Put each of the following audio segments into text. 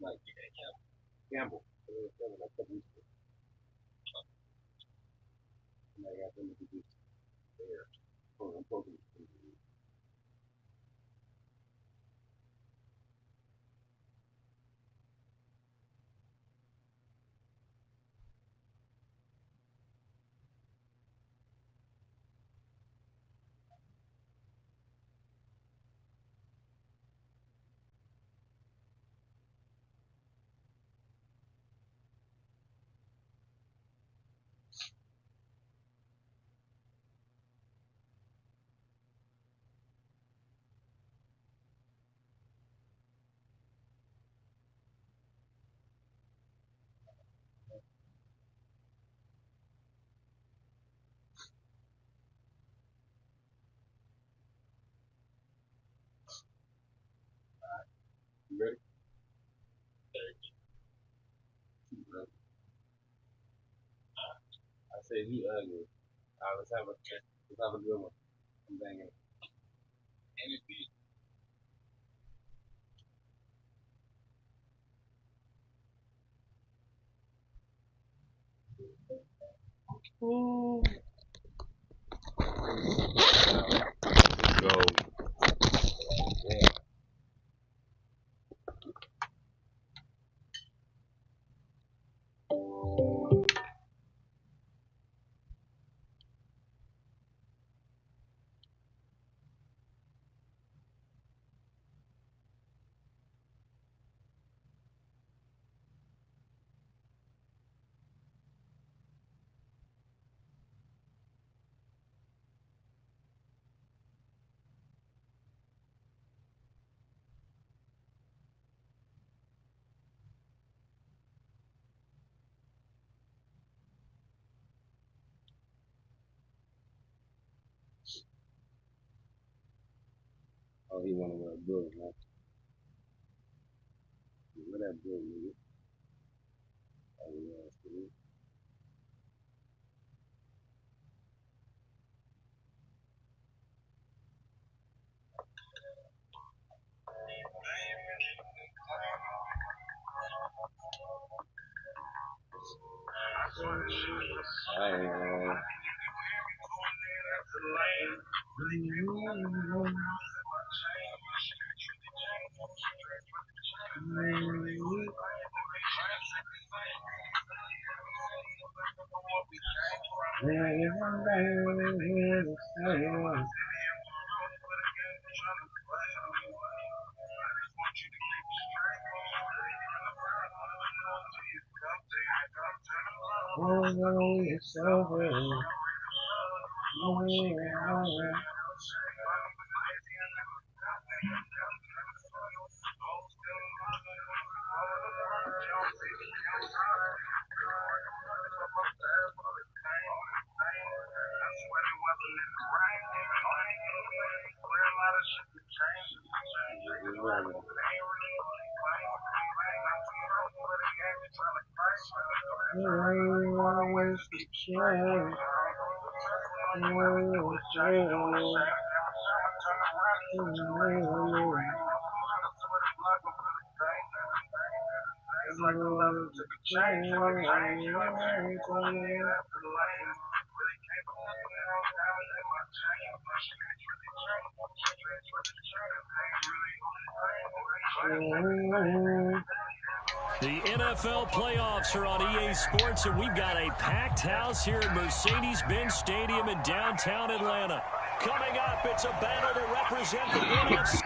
like Campbell. Like a couple weeks ago. And I got them to do there. I'm talking to you ready? I said you ugly. Let's have a good one. I'm banging. Ooh. Let's go. Yeah. Oh, he wanna wear a bullet, huh? Wear that bullet, nigga. Oh yeah, see? It's over. The NFL playoffs are on EA Sports, and we've got a packed house here at Mercedes-Benz Stadium in downtown Atlanta. Coming up, it's a battle to represent the NFC.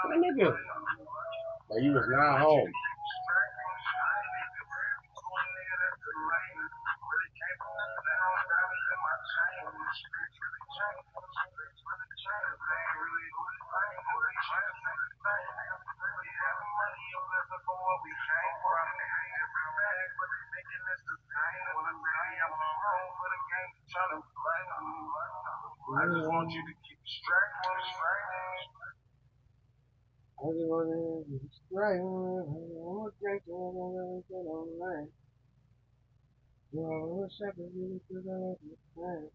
My nigga. Like you was not home. I just want you to keep straight. I just want to keep straight. I want to drink on line. You know, what's happening to the time?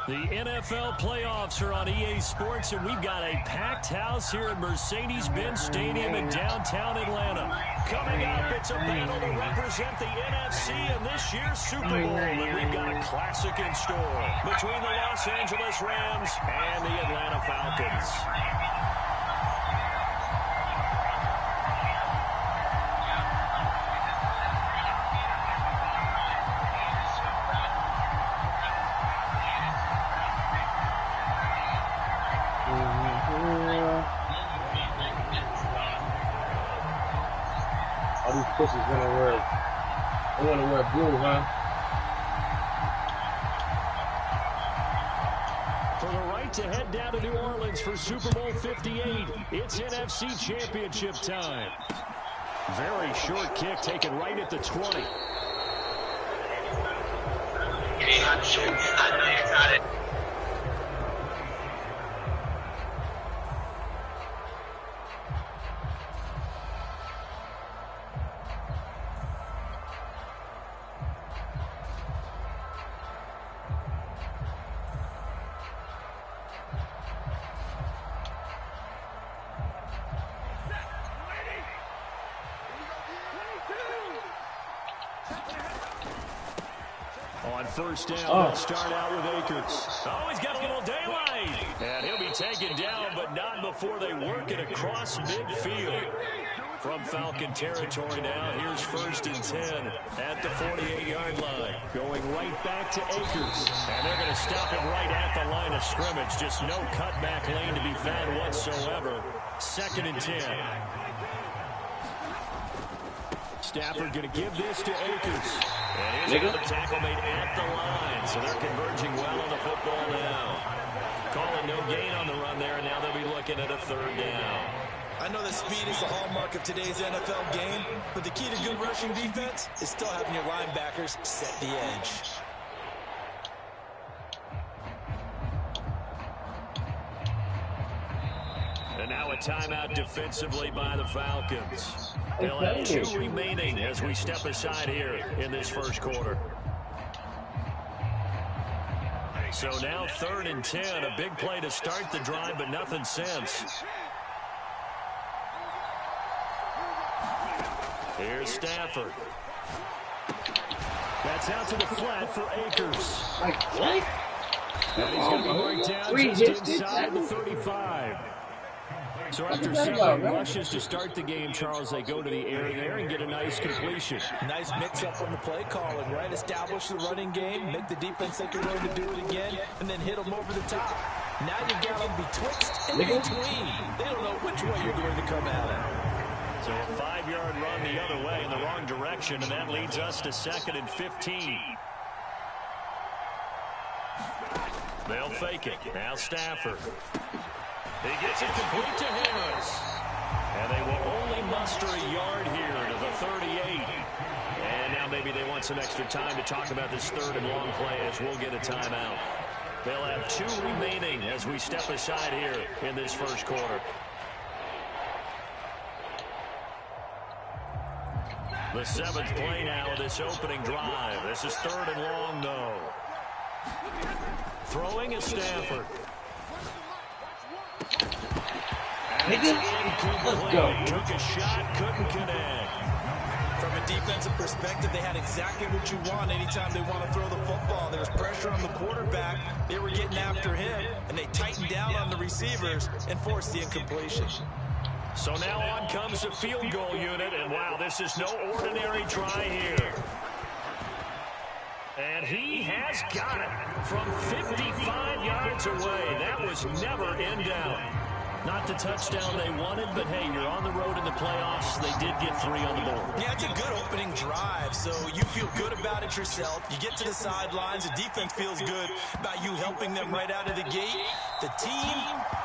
The NFL playoffs are on EA Sports, and we've got a packed house here at Mercedes-Benz Stadium in downtown Atlanta. Coming up, it's a battle to represent the NFC in this year's Super Bowl, and we've got a classic in store between the Los Angeles Rams and the Atlanta Falcons. All these pussies they wanna wear blue, huh? For the right to head down to New Orleans for Super Bowl 58, it's NFC Championship time. Very short kick taken right at the 20. I know you got it. On first down, they'll start out with Akers. Oh, he's got a little daylight. And he'll be taken down, but not before they work it across midfield. From Falcon territory now, here's 1st and 10 at the 48-yard line. Going right back to Akers. And they're going to stop it right at the line of scrimmage. Just no cutback lane to be found whatsoever. 2nd and 10. Stafford going to give this to Akers. And here's another tackle made at the line. So they're converging well on the football now. Calling no gain on the run there, and now they'll be looking at a 3rd down. I know that speed is the hallmark of today's NFL game, but the key to good rushing defense is still having your linebackers set the edge. And now a timeout defensively by the Falcons. They'll have 2 remaining as we step aside here in this first quarter. So now 3rd and 10, a big play to start the drive, but nothing since. Here's Stafford. That's out to the flat for Akers. Like what? And he's going to be marked down just inside the 35. So after several rushes to start the game, Charles, they go to the air there and get a nice completion. Nice mix-up on the play calling, right? Establish the running game, make the defense think they're going to do it again, and then hit them over the top. Now you've got them betwixt and between. They don't know which way you're going to come at it. So a 5-yard run the other way in the wrong direction, and that leads us to 2nd and 15. They'll fake it. Now Stafford. He gets it complete to Harris. And they will only muster a yard here to the 38. And now maybe they want some extra time to talk about this 3rd and long play as we'll get a timeout. They'll have 2 remaining as we step aside here in this first quarter. The 7th play now of this opening drive. This is 3rd and long, though. Throwing is Stafford. Let's go. Took a shot, couldn't connect. From a defensive perspective, they had exactly what you want anytime they want to throw the football. There was pressure on the quarterback. They were getting after him, and they tightened down on the receivers and forced the incompletion. So now on comes the field goal unit, and wow, this is no ordinary try here. And he has got it from 55 yards away. That was never in doubt. Not the touchdown they wanted, but hey, you're on the road in the playoffs. They did get 3 on the board. Yeah, it's a good opening drive, so you feel good about it yourself. You get to the sidelines. The defense feels good about you helping them right out of the gate. The team,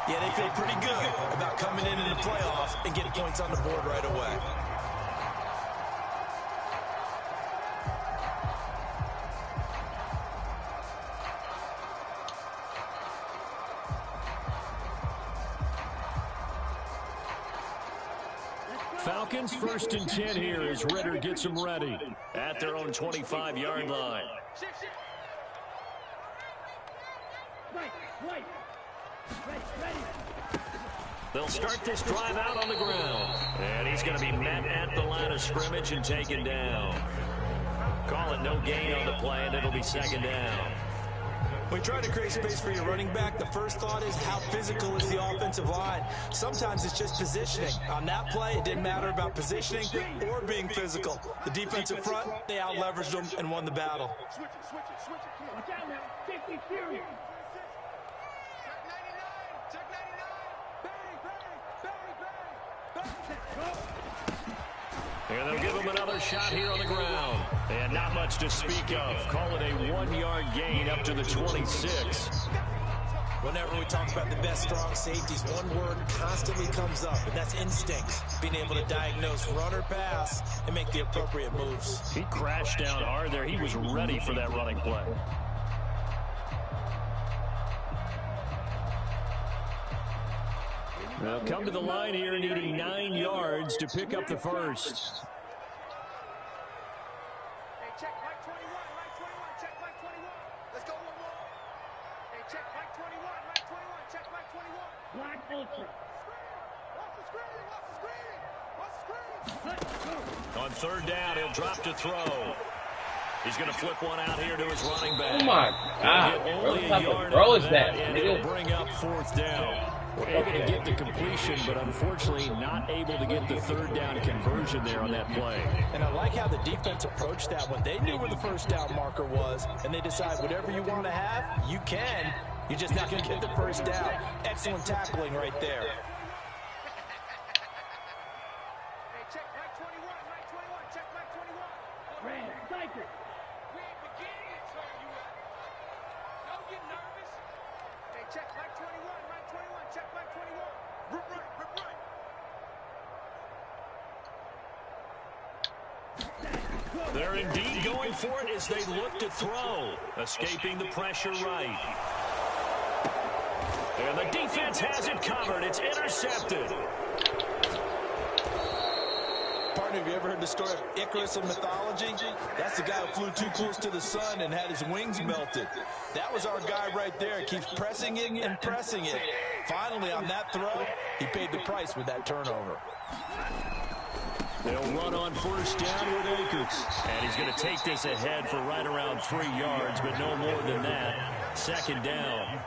yeah, they feel pretty good about coming in the playoffs and getting points on the board right away. Falcons 1st and 10 here as Ritter gets them ready at their own 25-yard line. They'll start this drive out on the ground. And he's going to be met at the line of scrimmage and taken down. Call it no gain on the play, and it'll be 2nd down. When you try to create space for your running back, the first thought is how physical is the offensive line. Sometimes it's just positioning. On that play, it didn't matter about positioning or being physical. The defensive front, they out-leveraged them and won the battle. Switch it. Watch out now. Safety serious. Check 99. Bang. And they'll give him another shot here on the ground. And not much to speak of. Call it a 1-yard gain up to the 26. Whenever we talk about the best strong safeties, one word constantly comes up, and that's instinct. Being able to diagnose run or pass and make the appropriate moves. He crashed down hard there. He was ready for that running play. They'll come to the line here needing 9 yards to pick up the first. Hey, check Mike 21. Check Mike 21. Let's go one more. Hey, check Mike 21. Check Mike 21. Black ultra. Watch the screen. On 3rd down, he'll drop to throw. He's going to flip one out here to his running back. Oh my God. Only a yard Throw is after that? and it'll bring up 4th down. Able to get the completion, but unfortunately not able to get the 3rd down conversion there on that play. And I like how the defense approached that one. They knew where the 1st down marker was, and they decide whatever you want to have, you can. You're just not going to get the 1st down. Excellent tackling right there. Hey, check Mike 21. Check Mike 21. Red, striker. We ain't beginning to turn you up. Don't get nervous. Hey, check Mike 21. Check Mike 21. Rip right. They're indeed going for it as they look to throw. Escaping the pressure right. And the defense has it covered. It's intercepted. Partner, have you ever heard the story of Icarus in mythology? That's the guy who flew too close to the sun and had his wings melted. That was our guy right there. Keeps pressing it and pressing it. Finally, on that throw, he paid the price with that turnover. They'll run on 1st down with Akers. And he's going to take this ahead for right around 3 yards, but no more than that. 2nd down.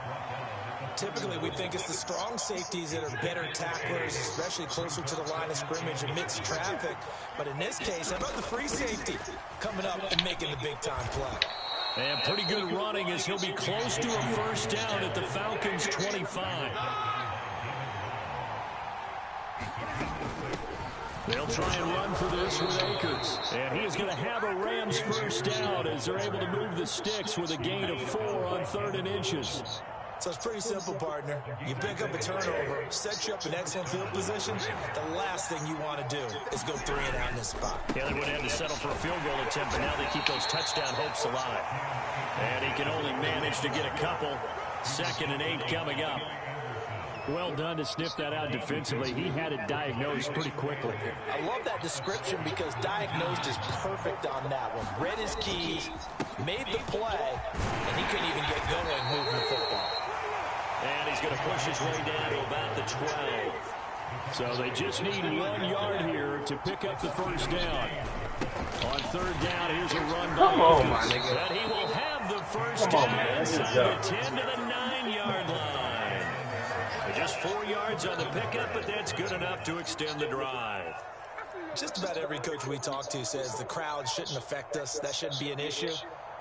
Typically, we think it's the strong safeties that are better tacklers, especially closer to the line of scrimmage amidst traffic. But in this case, how about the free safety coming up and making the big-time play? And pretty good running as he'll be close to a 1st down at the Falcons' 25. They'll try and run for this with Akers. And he is going to have a Rams 1st down as they're able to move the sticks with a gain of 4 on 3rd and inches. So it's pretty simple, partner. You pick up a turnover, set you up in excellent field position. The last thing you want to do is go 3 and out in this spot. Yeah, they would have to settle for a field goal attempt, but now they keep those touchdown hopes alive. And he can only manage to get a couple. 2nd and 8 coming up. Well done to sniff that out defensively. He had it diagnosed pretty quickly. I love that description because diagnosed is perfect on that one. Read his keys, made the play, and he couldn't even get going moving the football. And he's going to push his way down to about the 12. So they just need 1 yard here to pick up the first down. On third down, here's a run by Come on, my nigga. and he will have the first Come on, down man. inside the 10 to the 9-yard line. Just 4 yards on the pickup, but that's good enough to extend the drive. Just about every coach we talk to says the crowd shouldn't affect us. That shouldn't be an issue.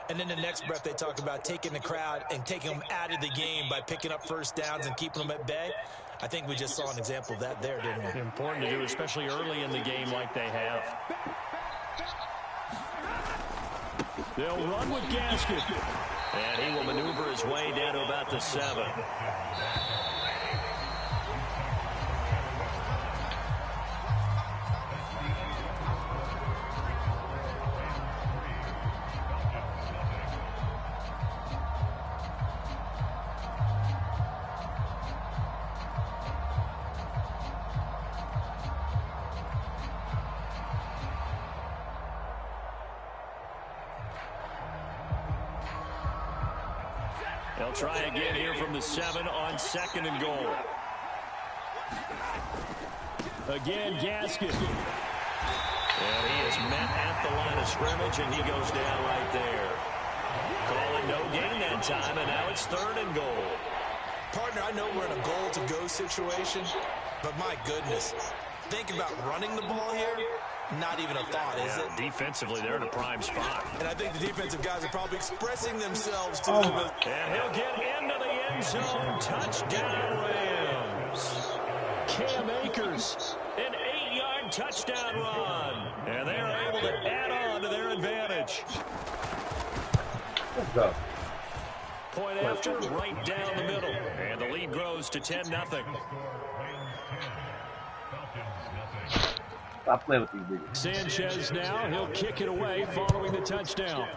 And then the next breath they talk about taking the crowd and taking them out of the game by picking up first downs and keeping them at bay. I think we just saw an example of that there, didn't we? Important to do, especially early in the game like they have. They'll run with Gasket. And he will maneuver his way down to about the 7. They'll try again here from the 7 on 2nd and goal. Again, Gasket. And he is met at the line of scrimmage, and he goes down right there. Calling no gain that time, and now it's 3rd and goal. Partner, I know we're in a goal-to-go situation, but my goodness, think about running the ball here. Not even a thought, is it? Defensively, they're in a prime spot. And I think the defensive guys are probably expressing themselves to Oh. them. And he'll get into the end zone. Touchdown, Rams. Cam Akers, an 8-yard touchdown run. And they're able to add on to their advantage. Let's go. Point after, right down the middle. And the lead grows to 10-0. Stop playing with these niggas. Sanchez now, he'll kick it away following the touchdown.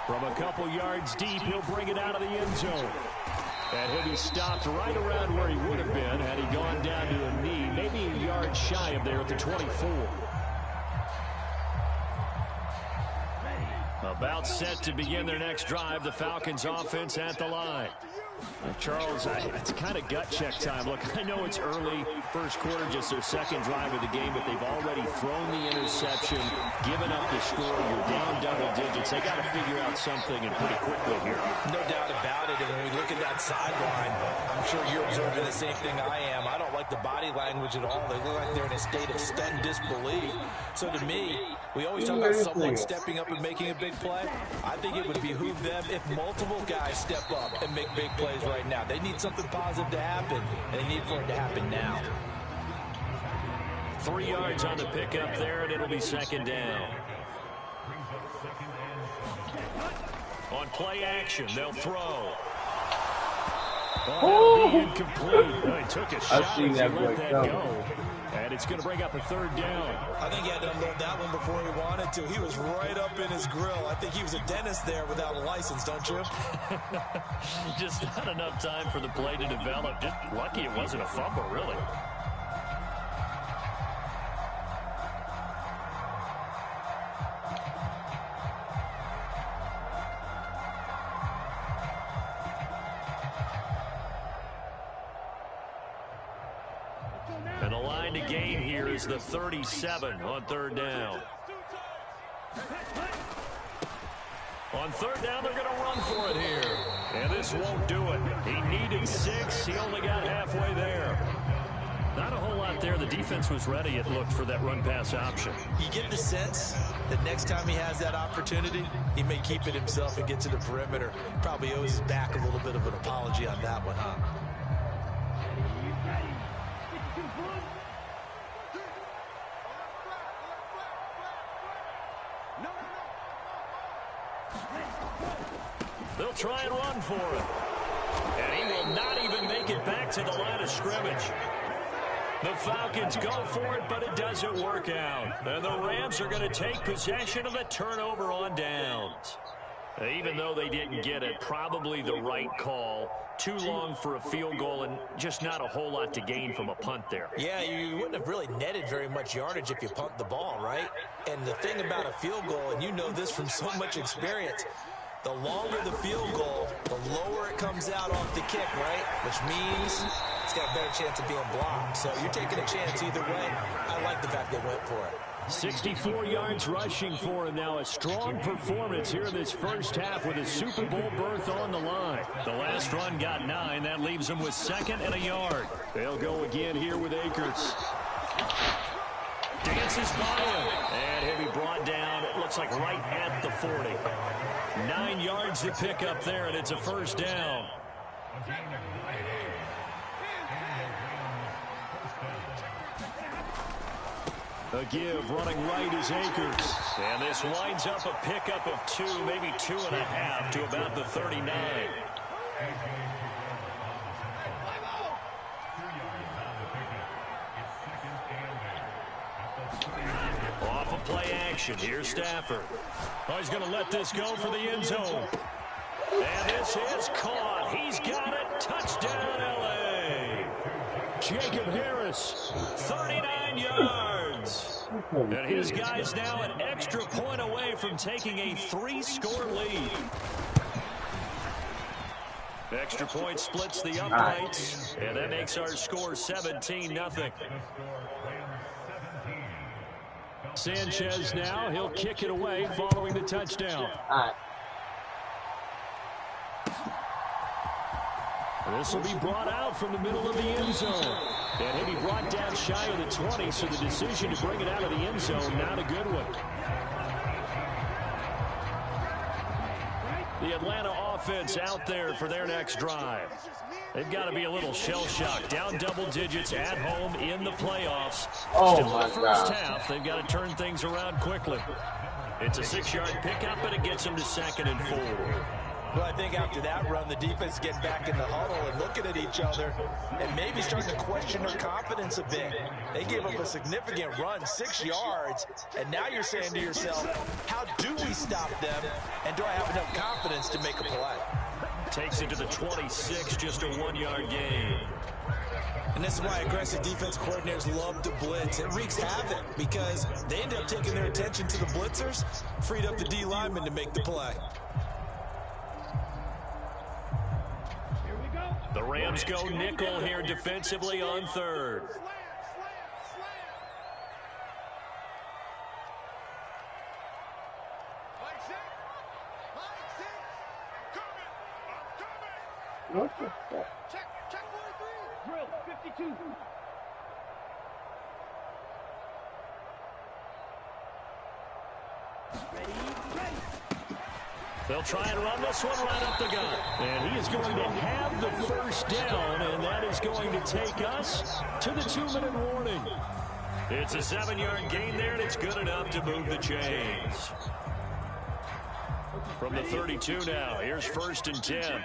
From a couple yards deep, he'll bring it out of the end zone. And he'll be stopped right around where he would have been had he gone down to a knee, maybe a yard shy of there at the 24. About set to begin their next drive, the Falcons offense at the line. Charles, it's kind of gut check time. Look, I know it's early, first quarter, just their second drive of the game, but they've already thrown the interception, given up the score. You're down double digits. They got to figure out something, and pretty quickly here. No doubt about it. And when we look at that sideline, I'm sure you're observing the same thing I am. I don't like the body language at all. They look like they're in a state of stunned disbelief. So to me, we always talk about someone stepping up and making a big play. I think it would behoove them if multiple guys step up and make big plays right now. They need something positive to happen, and they need for it to happen now. 3 yards on the pickup there, and it'll be 2nd down. On play action, they'll throw. Oh, that'll be incomplete. Oh, he took a shot I've seen as that he boy let that come. go. And it's going to bring up a 3rd down. I think he had to unload that one before he wanted to. He was right up in his grill. I think he was a dentist there without a license, don't you? Just not enough time for the play to develop. Just lucky it wasn't a fumble, really. And the line to gain here is the 37 on 3rd down. On 3rd down, they're going to run for it here. And this won't do it. He needed 6. He only got halfway there. Not a whole lot there. The defense was ready, it looked, for that run-pass option. You get the sense that next time he has that opportunity, he may keep it himself and get to the perimeter. Probably owes his back a little bit of an apology on that one, huh? They'll try and run for it. And he will not even make it back to the line of scrimmage. The Falcons go for it, but it doesn't work out. And the Rams are going to take possession of the turnover on downs. Even though they didn't get it, probably the right call. Too long for a field goal and just not a whole lot to gain from a punt there. Yeah, you wouldn't have really netted very much yardage if you punt the ball, right? And the thing about a field goal, and you know this from so much experience, the longer the field goal, the lower it comes out off the kick, right? Which means it's got a better chance of being blocked. So you're taking a chance either way. I like the fact they went for it. 64 yards rushing for him now. A strong performance here in this first half with a Super Bowl berth on the line. The last run got 9. That leaves him with 2nd and a yard. They'll go again here with Akers. Dances by him. And he'll be brought down, it looks like right at the 40. 9 yards to pick up there, and it's a first down. A give, running right is Akers. And this winds up a pickup of 2, maybe 2.5 to about the 39. Off of play action, here's Stafford. Oh, he's going to let this go for the end zone. And this is caught. He's got it. Touchdown, L.A. Jacob Harris, 39 yards. And his guy's now an extra point away from taking a 3-score lead. Extra point splits the uprights, and that makes our score 17-0. Sanchez now, he'll kick it away following the touchdown. This will be brought out from the middle of the end zone. And he'll be brought down shy of the 20, so the decision to bring it out of the end zone, not a good one. The Atlanta offense out there for their next drive. They've got to be a little shell-shocked. Down double digits at home in the playoffs. Still in the first half. They've got to turn things around quickly. It's a 6-yard pickup, but it gets them to 2nd and 4. Well, I think after that run, the defense getting back in the huddle and looking at each other and maybe starting to question their confidence a bit. They gave up a significant run, 6 yards, and now you're saying to yourself, how do we stop them, and do I have enough confidence to make a play? Takes it to the 26, just a 1-yard gain. And this is why aggressive defense coordinators love to blitz. It wreaks havoc because they end up taking their attention to the blitzers, freed up the D lineman to make the play. The Rams go nickel here defensively on 3rd. What the fuck? Check 43. Drill 52. Ready. They'll try and run this one right up the gut. And he is going to have the first down, and that is going to take us to the 2-minute warning. It's a 7-yard gain there, and it's good enough to move the chains. From the 32 now, here's 1st and 10.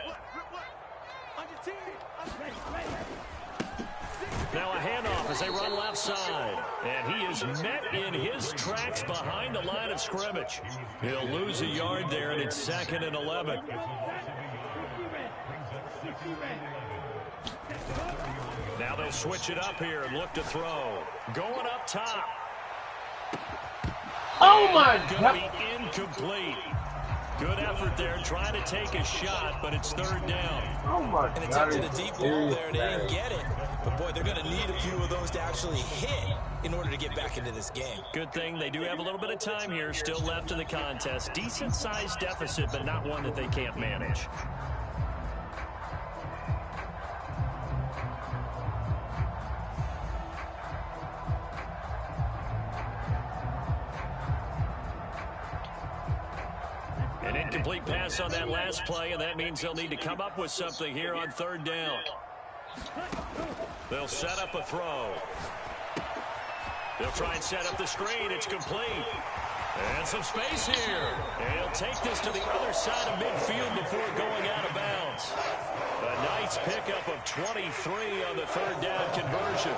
Now a handoff as they run left side. And he is met in his tracks behind the line of scrimmage. He'll lose a yard there, and it's 2nd and 11. Now they'll switch it up here and look to throw. Going up top. Oh my God. Going to be incomplete. Good effort there, trying to take a shot, but it's 3rd down. Oh my God. And attempted a deep ball there, and they didn't get it. But, boy, they're going to need a few of those to actually hit in order to get back into this game. Good thing they do have a little bit of time here still left in the contest. Decent-sized deficit, but not one that they can't manage. An incomplete pass on that last play, and that means they'll need to come up with something here on 3rd down. They'll set up a throw. They'll try and set up the screen. It's complete. And some space here. And he'll take this to the other side of midfield before going out of bounds. A nice pickup of 23 on the third down conversion.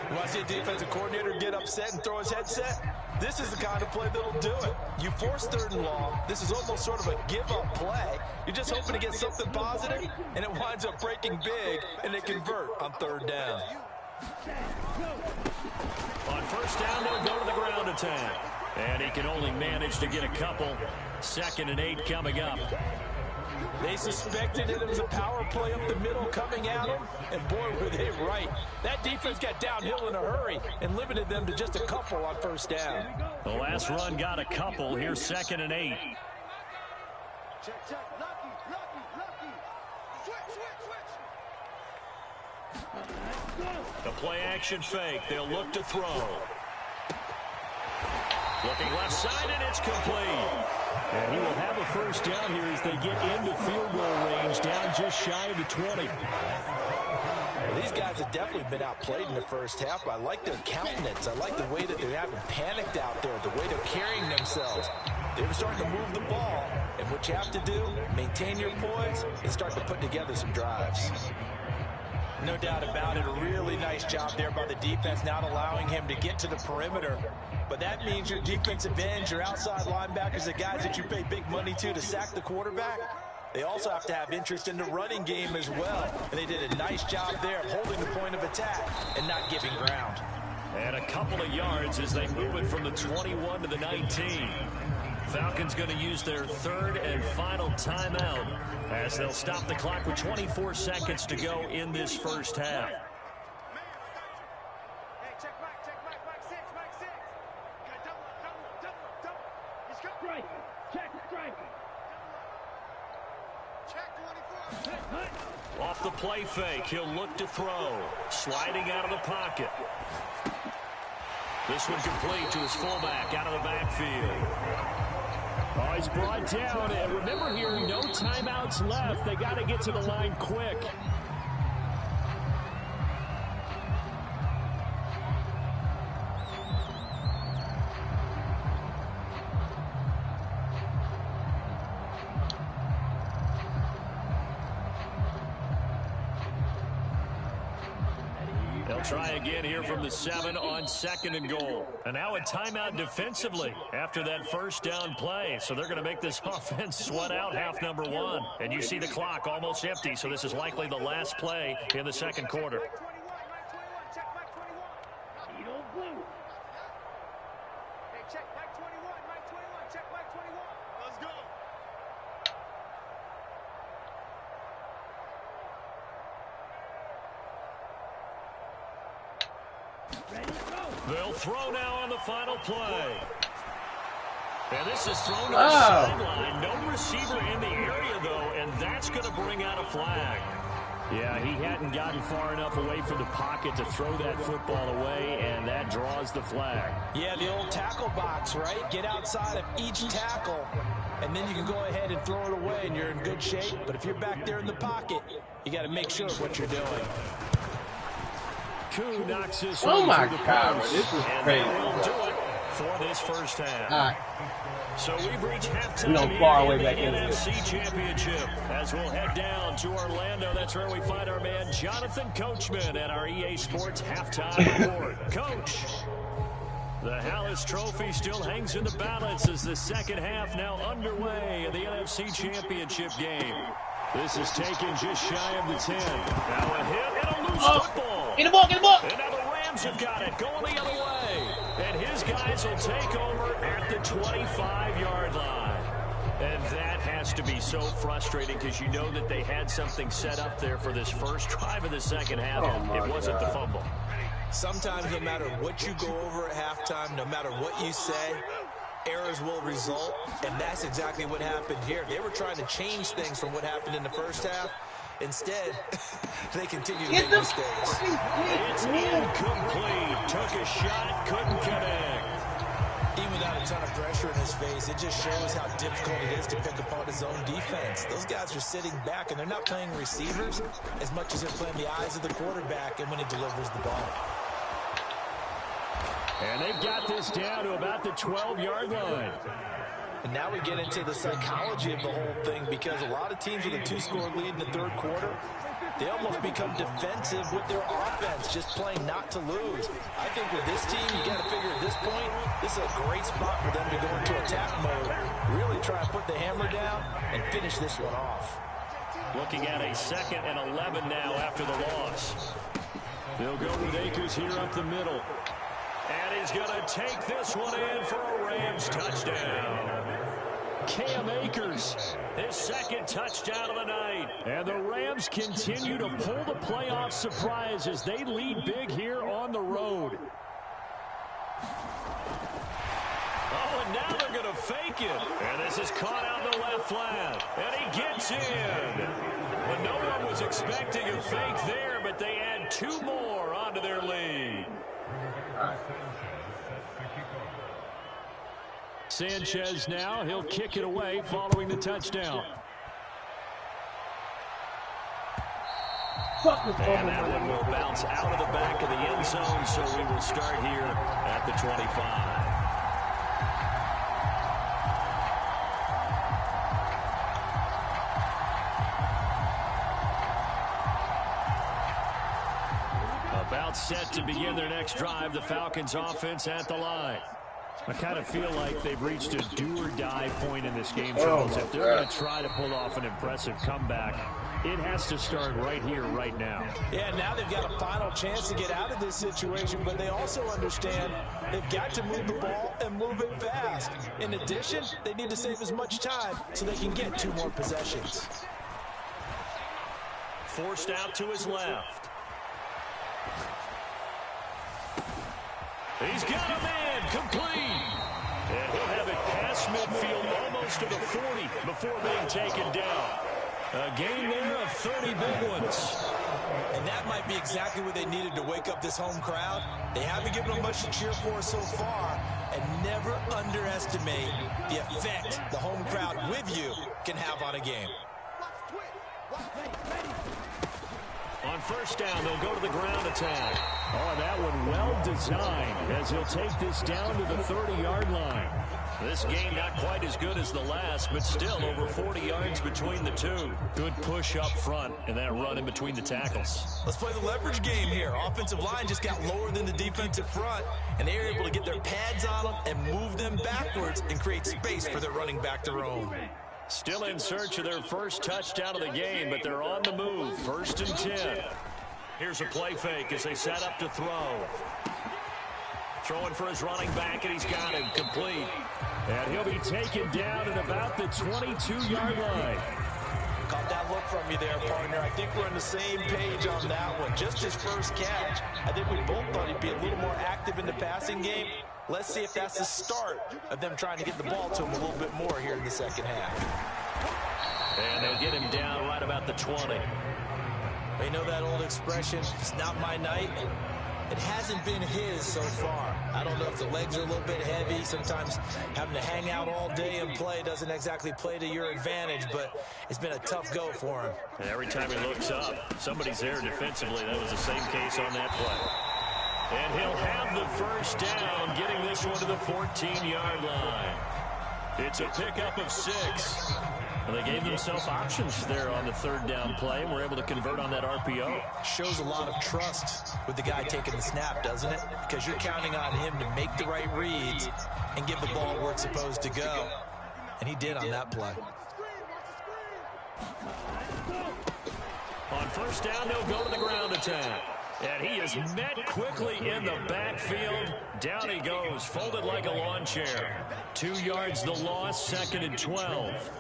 When I see a defensive coordinator get upset and throw his headset, this is the kind of play that'll do it. You force 3rd and long. This is almost sort of a give-up play. You're just hoping to get something positive, and it winds up breaking big, and they convert on 3rd down. On 1st down, they'll go to the ground attack. And he can only manage to get a couple. 2nd and 8 coming up. They suspected it was a power play up the middle coming at them, and boy, were they right. That defense got downhill in a hurry and limited them to just a couple on 1st down. The last run got a couple. Here's 2nd and 8. Check. Lucky. Switch. The play action fake. They'll look to throw. Looking left side, and it's complete. And he will have a 1st down here as they get into field goal range, down just shy of the 20. Well, these guys have definitely been outplayed in the 1st half, but I like their countenance. I like the way that they're having panicked out there, the way they're carrying themselves. They were starting to move the ball, and what you have to do, maintain your poise, and start to put together some drives. No doubt about it, a really nice job there by the defense, not allowing him to get to the perimeter. But that means your defensive ends, your outside linebackers, the guys that you pay big money to sack the quarterback, they also have to have interest in the running game as well. And they did a nice job there of holding the point of attack and not giving ground. And a couple of yards as they move it from the 21 to the 19. Falcons going to use their 3rd and final timeout as they'll stop the clock with 24 seconds to go in this 1st half. Hey, check back 6. Double. He's got strike. Check. Check 24. Off the play fake, he'll look to throw. Sliding out of the pocket. This one complete to his fullback out of the backfield. Oh, he's brought down. And remember here, no timeouts left. They got to get to the line quick. They'll try again here from the 7 on 2nd and goal. And now a timeout defensively after that 1st down play. So they're going to make this offense sweat out half number 1. And you see the clock almost empty, so this is likely the last play in the 2nd quarter. Check back 21. You don't blue. Hey, check back 21. Check back 21. Let's go. They'll throw now on the final play. And this is thrown to the sideline. No receiver in the area, though, and that's going to bring out a flag. Yeah, he hadn't gotten far enough away from the pocket to throw that football away, and that draws the flag. Yeah, the old tackle box, right? Get outside of each tackle, and then you can go ahead and throw it away, and you're in good shape. But if you're back there in the pocket, you got to make sure of what you're doing. Koo knocks this Oh one my through the God, post, this is and crazy. that will do it for this 1st half. So we've reached halftime far here away back in the into it. NFC Championship. As we'll head down to Orlando, that's where we find our man Jonathan Coachman at our EA Sports halftime report. Coach, the Hallis Trophy still hangs in the balance as the 2nd half now underway in the NFC Championship game. This is taken just shy of the 10. Now a hit and a loose football. Get the ball, get the ball. And now the Rams have got it, going the other way. And his guys will take over at the 25-yard line. And that has to be so frustrating because you know that they had something set up there for this first drive of the 2nd half. It wasn't the fumble. Sometimes no matter what you go over at halftime, no matter what you say, errors will result, and that's exactly what happened here. They were trying to change things from what happened in the 1st half. Instead, they continue to make mistakes. It's incomplete. Took a shot, couldn't connect. Even without a ton of pressure in his face, it just shows how difficult it is to pick apart his own defense. Those guys are sitting back, and they're not playing receivers as much as they're playing the eyes of the quarterback and when he delivers the ball. And they've got this down to about the 12-yard line. And now we get into the psychology of the whole thing, because a lot of teams with a 2-score lead in the third quarter, they almost become defensive with their offense, just playing not to lose. I think with this team, you got to figure at this point, this is a great spot for them to go into attack mode, really try to put the hammer down and finish this one off. Looking at a 2nd and 11 now after the loss. They'll go with Akers here up the middle. And he's going to take this one in for a Rams touchdown. Cam Akers, his 2nd touchdown of the night. And the Rams continue to pull the playoff surprise as they lead big here on the road. Oh, and now they're going to fake it. And this is caught out in the left flat. And he gets in. But no one was expecting a fake there, but they add 2 more onto their lead. Sanchez now, he'll kick it away following the touchdown. And that one will bounce out of the back of the end zone, so we will start here at the 25. About set to begin their next drive, the Falcons offense at the line. I kind of feel like they've reached a do-or-die point in this game, Charles. If they're going to try to pull off an impressive comeback, it has to start right here, right now. Yeah, now they've got a final chance to get out of this situation, but they also understand they've got to move the ball and move it fast. In addition, they need to save as much time so they can get 2 more possessions. Forced out to his left. He's got him in, complete. And he'll have it past midfield, almost to the 40 before being taken down. A gain there of 30 big ones. And that might be exactly what they needed to wake up this home crowd. They haven't given them much to cheer for so far. And never underestimate the effect the home crowd with you can have on a game. On first down, they'll go to the ground attack. Oh, that one well designed as he'll take this down to the 30-yard line. This game not quite as good as the last, but still over 40 yards between the two. Good push up front and that run in between the tackles. Let's play the leverage game here. Offensive line just got lower than the defensive front, and they were able to get their pads on them and move them backwards and create space for their running back to roam. Still in search of their first touchdown of the game, but they're on the move. 1st and 10. Here's a play fake as they set up to throw. Throwing for his running back, and he's got him complete. And he'll be taken down at about the 22-yard line. Caught that look from you there, partner. I think we're on the same page on that one. Just his first catch. I think we both thought he'd be a little more active in the passing game. Let's see if that's the start of them trying to get the ball to him a little bit more here in the second half. And they'll get him down right about the 20. You know that old expression, it's not my night? It hasn't been his so far. I don't know if the legs are a little bit heavy. Sometimes having to hang out all day and play doesn't exactly play to your advantage, but it's been a tough go for him. And every time he looks up, somebody's there defensively. That was the same case on that play. And he'll have the first down, getting this one to the 14-yard line. It's a pickup of 6. And they gave themselves options there on the 3rd down play, and were able to convert on that RPO. Shows a lot of trust with the guy taking the snap, doesn't it? Because you're counting on him to make the right reads and give the ball where it's supposed to go. And he did on that play. On first down, they'll go to the ground attack. And he is met quickly in the backfield. Down he goes, folded like a lawn chair. 2 yards the loss, 2nd and 12.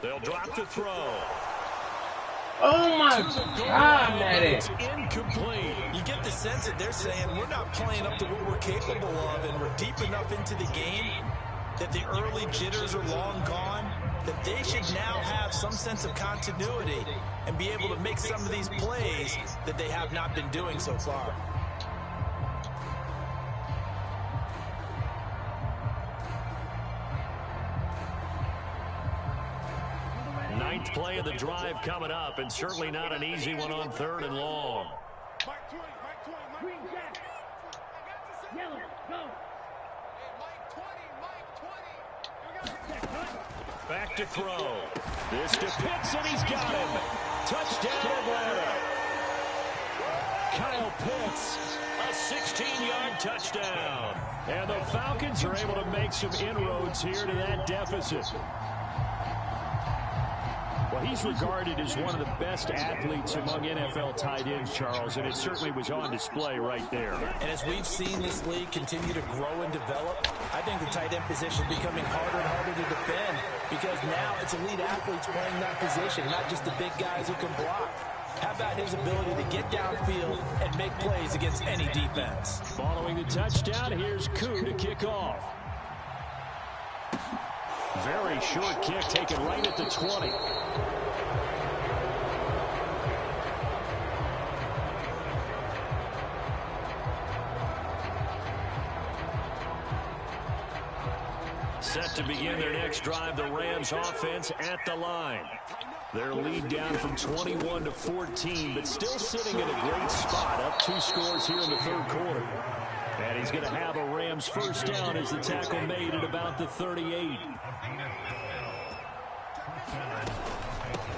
They'll drop to throw. Oh my God, man. It's incomplete. You get the sense that they're saying we're not playing up to what we're capable of, and we're deep enough into the game that the early jitters are long gone, that they should now have some sense of continuity and be able to make some of these plays that they have not been doing so far. Ninth play of the drive coming up, and certainly not an easy one on 3rd and long. Green jack. Yellow, go. Back to throw. This to Pitts, and he's got him. Touchdown, Atlanta. Kyle Pitts, a 16-yard touchdown. And the Falcons are able to make some inroads here to that deficit. Well, he's regarded as one of the best athletes among NFL tight ends, Charles, and it certainly was on display right there. And as we've seen this league continue to grow and develop, I think the tight end position is becoming harder and harder to defend because now it's elite athletes playing that position, not just the big guys who can block. How about his ability to get downfield and make plays against any defense? Following the touchdown, here's Koo to kick off. Very short kick taken right at the 20. Set to begin their next drive, the Rams offense at the line. Their lead down from 21 to 14, but still sitting in a great spot, up 2 scores here in the 3rd quarter. And he's going to have a Rams first down as the tackle made at about the 38.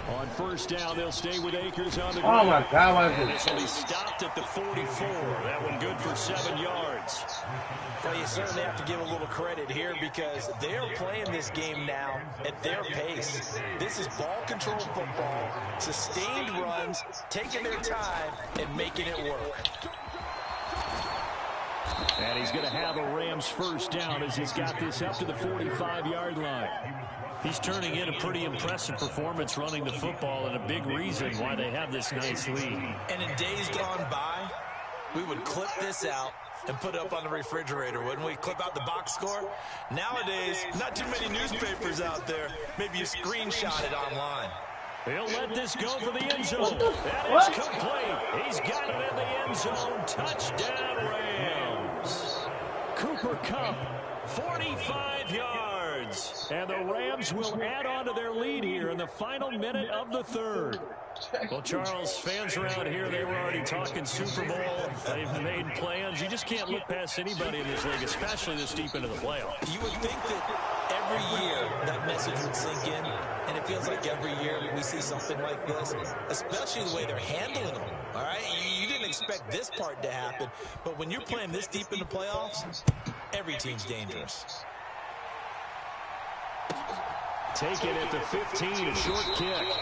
On first down, they'll stay with Akers on the ground. Oh, my God. And this will be stopped at the 44. That one good for 7 yards. Well, you certainly have to give a little credit here because they're playing this game now at their pace. This is ball control football, sustained runs, taking their time, and making it work. And he's going to have a Rams first down as he's got this up to the 45-yard line. He's turning in a pretty impressive performance running the football and a big reason why they have this nice lead. And in days gone by, we would clip this out and put it up on the refrigerator, wouldn't we? Clip out the box score. Nowadays, not too many newspapers out there. Maybe you screenshot it online. He'll let this go for the end zone. That is complete. He's got it in the end zone. Touchdown, Rams. Cooper Kupp, 45 yards. And the Rams will add on to their lead here in the final minute of the 3rd. Well, Charles, fans around here, they were already talking Super Bowl. They've made plans. You just can't look past anybody in this league, especially this deep into the playoffs. You would think that every year that message would sink in, and it feels like every year we see something like this, especially the way they're handling them, all right? You didn't expect this part to happen, but when you're playing this deep in the playoffs, every team's dangerous. Take it at the 15, a short kick.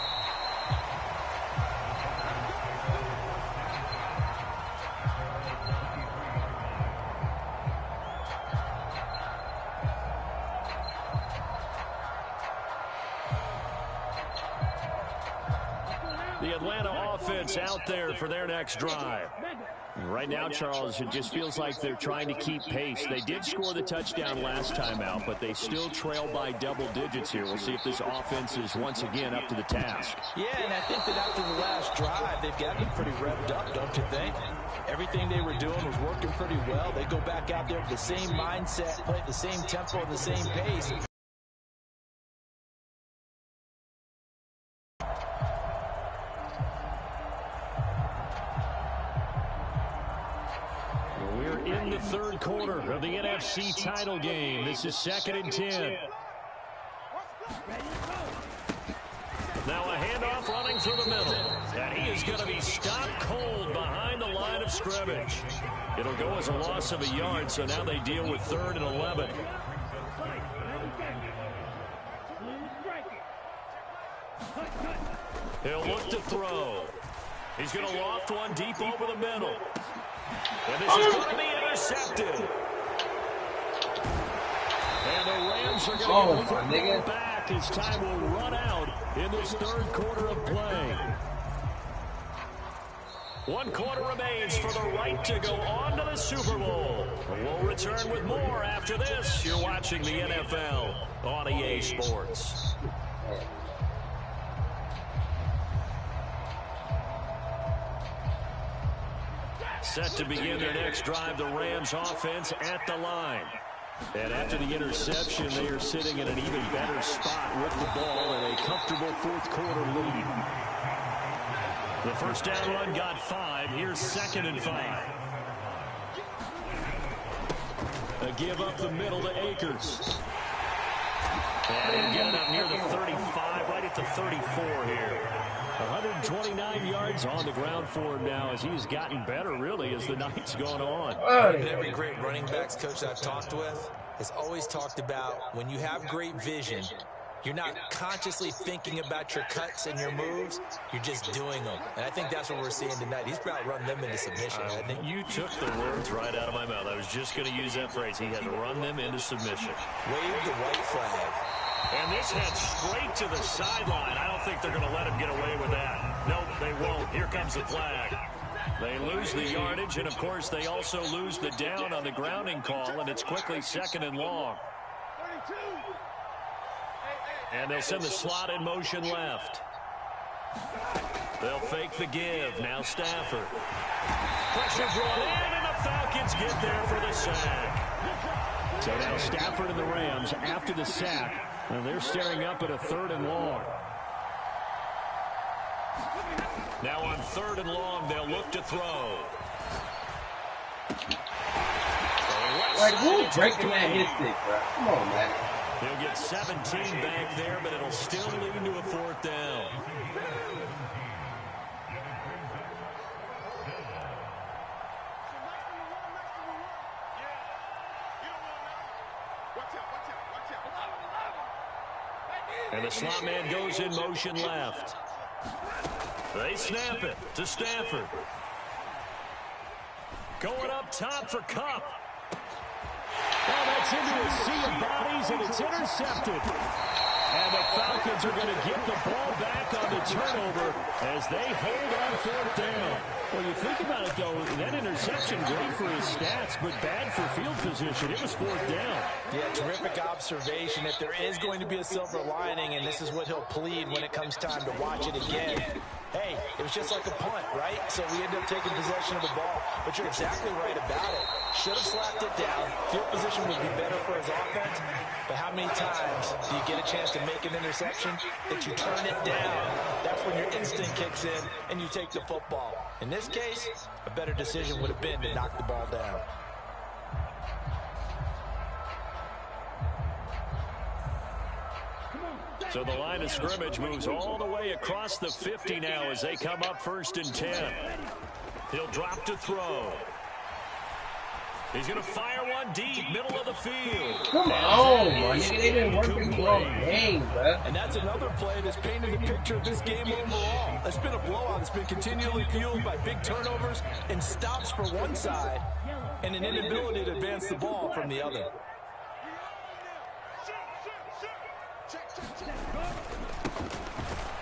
The Atlanta offense out there for their next drive. Right now, Charles, it just feels like they're trying to keep pace. They did score the touchdown last time out, but they still trail by double digits here. We'll see if this offense is once again up to the task. Yeah, and I think that after the last drive, they've got to be pretty revved up, don't you think? Everything they were doing was working pretty well. They go back out there with the same mindset, play at the same tempo, at the same pace. In the 3rd quarter of the NFC title game. This is 2nd and 10. Now a handoff running through the middle. And he is going to be stopped cold behind the line of scrimmage. It'll go as a loss of a yard, so now they deal with 3rd and 11. He'll look to throw. He's going to loft one deep over the middle. And this is going to be intercepted. And the Rams are going to get the back as time will run out in this 3rd quarter of play. 1 quarter remains for the right to go on to the Super Bowl. We'll return with more after this. You're watching the NFL on EA Sports. Set to begin their next drive, the Rams offense at the line. And after the interception, they are sitting in an even better spot with the ball and a comfortable fourth quarter lead. The first down run got 5. Here's 2nd and 5. A give up the middle to Akers. And he'll get it up near the 35, right at the 34 here. 129 yards on the ground for him now as he's gotten better, really, as the night's gone on. Every great running backs coach I've talked with has always talked about when you have great vision, you're not consciously thinking about your cuts and your moves. You're just doing them. And I think that's what we're seeing tonight. He's probably run them into submission, hasn't he? You took the words right out of my mouth. I was just going to use that phrase. He has run them into submission. Wave the white flag. And this heads straight to the sideline. I don't think they're going to let him get away with that. Nope, they won't. Here comes the flag. They lose the yardage, and, of course, they also lose the down on the grounding call, and it's quickly 2nd and long. And they'll send the slot in motion left. They'll fake the give. Now Stafford. Pressure brought in, and the Falcons get there for the sack. So now Stafford and the Rams, after the sack, and they're staring up at a 3rd and long. Now on 3rd and long, they'll look to throw. Like, who's breaking that hit stick, bro? Come on, man. He'll get 17 back there, but it'll still lead to a 4th down. And the slot man goes in motion left. They snap it to Stafford. Going up top for Kupp. Oh, that's into a sea of bodies, and it's intercepted. And the Falcons are going to get the ball back on the turnover as they hold on 4th down. Well, you think about it, though, that interception, great for his stats, but bad for field position. It was 4th down. Yeah, terrific observation. If there is going to be a silver lining, and this is what he'll plead when it comes time to watch it again, hey, it was just like a punt, right? So we end up taking possession of the ball. But you're exactly right about it. Should have slapped it down. Field position would be better for his offense. But how many times do you get a chance to make an interception that you turn it down? That's when your instinct kicks in and you take the football. In this case, a better decision would have been to knock the ball down. So the line of scrimmage moves all the way across the 50 now as they come up 1st and 10. He'll drop to throw. He's going to fire one deep, middle of the field. Come on, man. They didn't work in the wrong game, bro. And that's another play that's painted the picture of this game overall. It's been a blowout. It's been continually fueled by big turnovers and stops for one side and an inability to advance the ball from the other.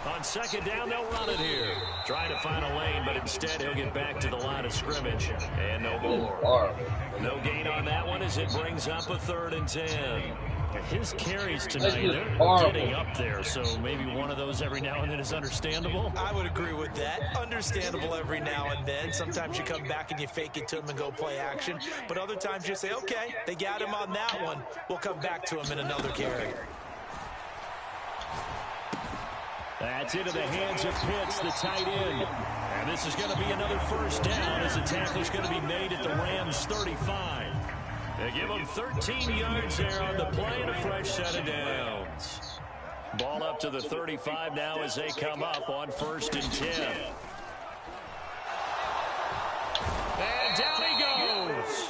On 2nd down, they'll run it here. Trying to find a lane, but instead he'll get back to the line of scrimmage. And no more. No gain on that one as it brings up a 3rd and 10. His carries tonight, they're getting up there, so maybe one of those every now and then is understandable. I would agree with that. Understandable every now and then. Sometimes you come back and you fake it to him and go play action. But other times you say, okay, they got him on that one. We'll come back to him in another carry. That's into the hands of Pitts, the tight end. And this is going to be another 1st down as the tackle's going to be made at the Rams' 35. They give them 13 yards there on the play and a fresh set of downs. Ball up to the 35 now as they come up on 1st and 10. And down he goes.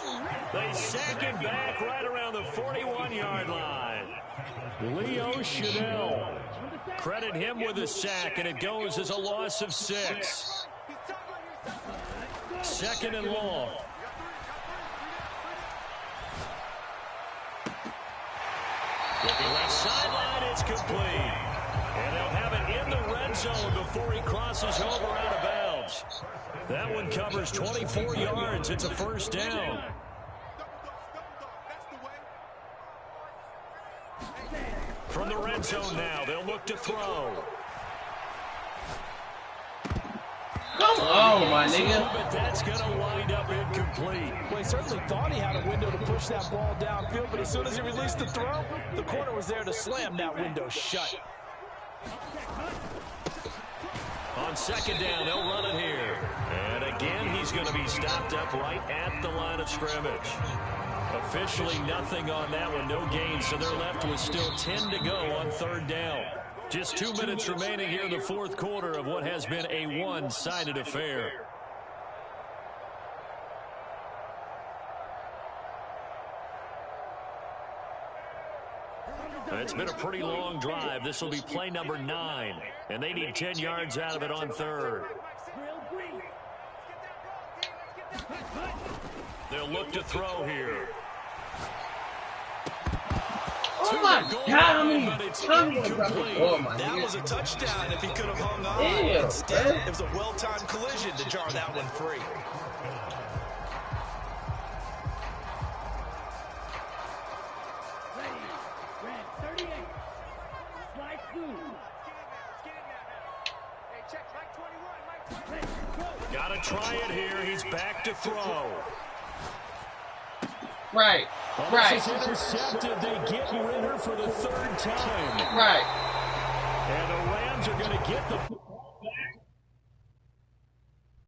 They sack him back right around the 41-yard line. Leo Chanel. Credit him with a sack, and it goes as a loss of 6. 2nd and long. Looking left sideline, it's complete. And they'll have it in the red zone before he crosses over out of bounds. That one covers 24 yards. It's a 1st down. From the red zone now, they'll look to throw. Come on. throw, my nigga. But that's going to wind up incomplete. Well, he certainly thought he had a window to push that ball downfield, but as soon as he released the throw, the corner was there to slam that window shut. On second down, they'll run it here. And again, he's going to be stopped up right at the line of scrimmage. Officially nothing on that one, no gain, so they're left with still 10 to go on third down. Just 2 minutes remaining here in the fourth quarter of what has been a one-sided affair. It's been a pretty long drive. This will be play number 9, and they need 10 yards out of it on third. They'll look to throw here. Oh my God, That was a touchdown if he could have hung on. Damn, instead, man. it was a well-timed collision to jar that one free. Got to try it here. He's back to throw. Right. This is intercepted. They get Ritter for the third time. Right. And the Rams are going to get the